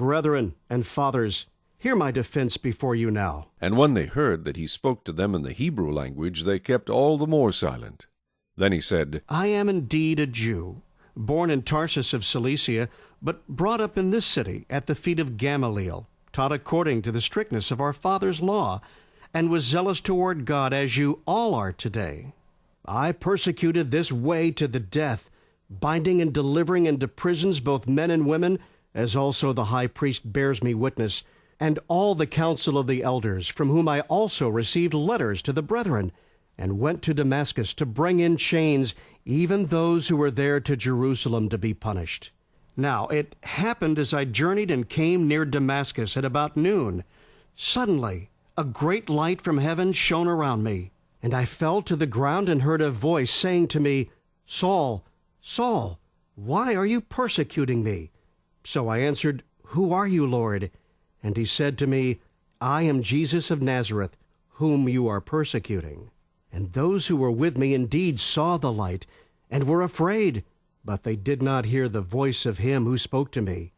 brethren and fathers, hear my defense before you now. And when they heard that he spoke to them in the Hebrew language, they kept all the more silent. Then he said, I am indeed a Jew, born in Tarsus of Cilicia, but brought up in this city at the feet of Gamaliel, taught according to the strictness of our father's law, and was zealous toward God as you all are today. I persecuted this way to the death, binding and delivering into prisons both men and women, as also the high priest bears me witness, and all the council of the elders, from whom I also received letters to the brethren, and went to Damascus to bring in chains even those who were there to Jerusalem to be punished. Now it happened as I journeyed and came near Damascus at about noon. Suddenly a great light from heaven shone around me, and I fell to the ground and heard a voice saying to me, Saul, Saul, why are you persecuting me? So I answered, Who are you, Lord? And he said to me, I am Jesus of Nazareth, whom you are persecuting. And those who were with me indeed saw the light, and were afraid, but they did not hear the voice of him who spoke to me.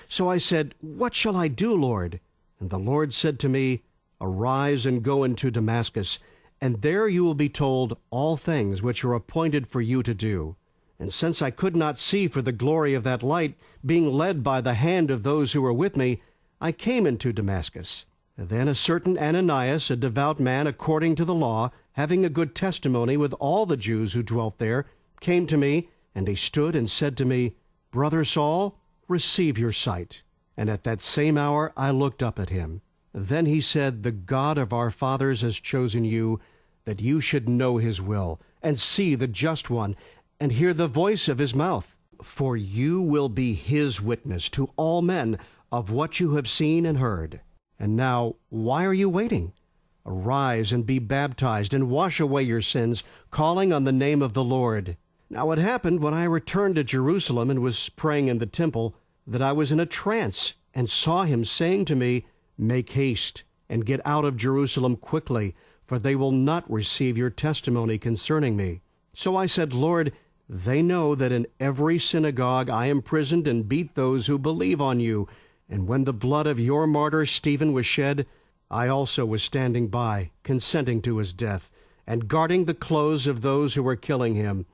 So I said, What shall I do, Lord? And the Lord said to me, Arise and go into Damascus, and there you will be told all things which are appointed for you to do. And since I could not see for the glory of that light, being led by the hand of those who were with me, I came into Damascus. Then a certain Ananias, a devout man according to the law, having a good testimony with all the Jews who dwelt there, came to me, and he stood and said to me, Brother Saul, receive your sight. And at that same hour I looked up at him. Then he said, The God of our fathers has chosen you, that you should know his will, and see the just one, and hear the voice of his mouth. For you will be his witness to all men of what you have seen and heard. And now, why are you waiting? Arise and be baptized, and wash away your sins, calling on the name of the Lord. Now it happened, when I returned to Jerusalem and was praying in the temple, that I was in a trance, and saw him saying to me, Make haste, and get out of Jerusalem quickly, for they will not receive your testimony concerning me. So I said, Lord, they know that in every synagogue I imprisoned and beat those who believe on you. And when the blood of your martyr Stephen was shed, I also was standing by, consenting to his death, and guarding the clothes of those who were killing him.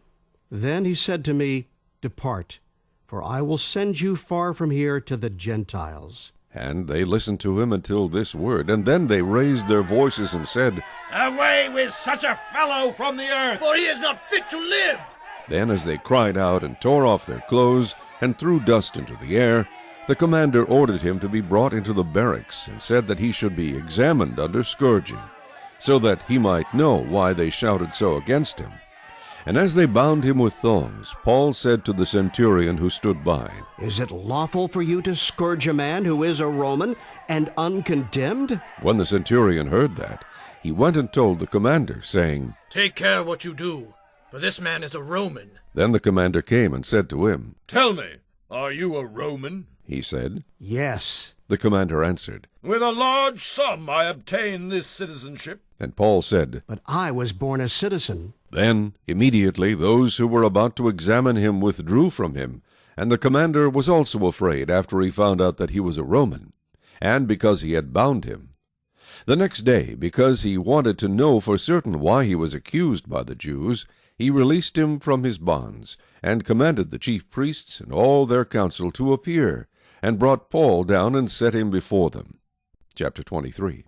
Then he said to me, Depart, for I will send you far from here to the Gentiles. And they listened to him until this word, and then they raised their voices and said, Away with such a fellow from the earth! For he is not fit to live! Then as they cried out and tore off their clothes and threw dust into the air, the commander ordered him to be brought into the barracks, and said that he should be examined under scourging, so that he might know why they shouted so against him. And as they bound him with thongs, Paul said to the centurion who stood by, Is it lawful for you to scourge a man who is a Roman and uncondemned? When the centurion heard that, he went and told the commander, saying, Take care what you do, for this man is a Roman. Then the commander came and said to him, Tell me, are you a Roman? He said, Yes. The commander answered, With a large sum I obtained this citizenship. And Paul said, But I was born a citizen. Then immediately those who were about to examine him withdrew from him, and the commander was also afraid after he found out that he was a Roman, and because he had bound him. The next day, because he wanted to know for certain why he was accused by the Jews, he released him from his bonds, and commanded the chief priests and all their council to appear, and brought Paul down and set him before them. Chapter 23.